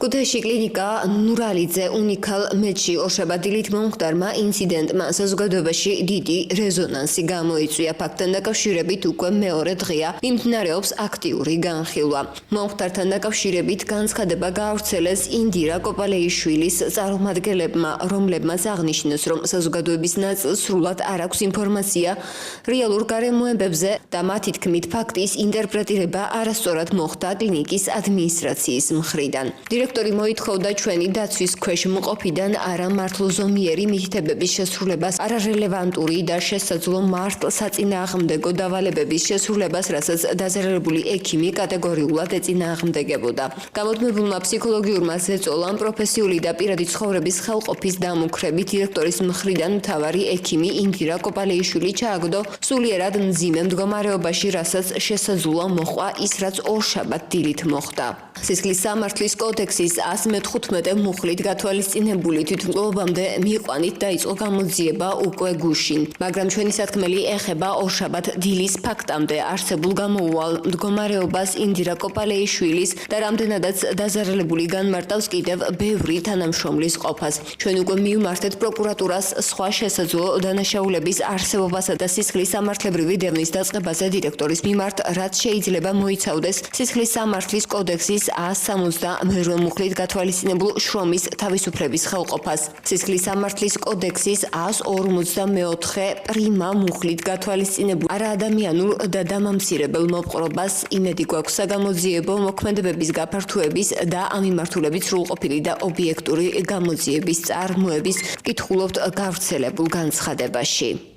ქუთაისში კლინიკა ნურალიძე უნიკალ მედში ორშაბათდილით მომხდარმა ინციდენტმა საზოგადოებაში დიდი რეზონანსი გამოიწვია. ფაქტთან დაკავშირებით უკვე მეორე დღეა მიმდინარეობს აქტიური განხილვა. მომხდართან დაკავშირებით განცხადება გაავრცელეს ინდირა კოპალეიშვილის წარმომადგენლებმა, რომლებმაც აღნიშნეს, რომ საზოგადოების ნაწილს სრულად არ აქვს ინფორმაცია რეალურ გარემოებებზე და მათი თქმით ფაქტის ინტერპრეტირება არასწორად მოხდა კლინიკის ადმინისტრაციის მხრიდან. დირექტორი მოითხოვდა ჩვენი დაცვის ქვეშ მყოფიდან არა მართლზომიერი მითითებების შესრულებას, არარელევანტური და შესაძლო მართლ საწინააღმდეგო დავალებების შესრულებას, რასაც დაზარალებული ექიმი კატეგორიულად ეწინააღმდეგებოდა. გამოდმებულმა ფსიქოლოგიურმა ზეწოლამ პროფესიული და პირადი ცხოვრების ხელყოფის დამუქრებით დირექტორის მხრიდან მთავარი ექიმი ინდირა კოპალეიშვილი ჩააგდო სულიერად მძიმე მდგომარეობაში, რასაც შესაძლოა მოჰყვა ის, რაც ორშაბათ დილით მოხდა. სისხლის სამართლის კოდექსის 115 მუხლით გათვალისწინებული თვითმკვლელობამდე მიიყვანით დაიწყო გამოძიება უკვე გუშინ, მაგრამ ჩვენი სათქმელი ეხება ორშაბათ დილის ფაქტამდე არსებულ გამოუვალ მდგომარეობას ინდირა კოპალეიშვილის და რამდენადაც დაზარალებული განმარტავს კიდევ ბევრი თანამშრომლის ყოფას. ჩვენ უკვე მივმართეთ პროკურატურას სხვა შესაძლო დანაშაულების არსებობასა და სისხლის სამართლებრივი დევნის დაწყებაზე დირექტორის მიმართ, რაც შეიძლება მოიცავდეს სისხლის სამართლის კოდექსის 172 მუხლით გათვალისწინებულ შრომის თავისუფლების ხელყოფას, სისხლის სამართლის კოდექსის 154 პრიმა მუხლით გათვალისწინებულ არაადამიანურ და დამამცირებელ მოპყრობას, იმედი გვაქვს საგამოძიებო მოქმედებების გაფართოების და ამ მიმართულებით სრულყოფილი და ობიექტური გამოძიების წარმოების ვკითხულობთ გავრცელებულ განცხადებაში.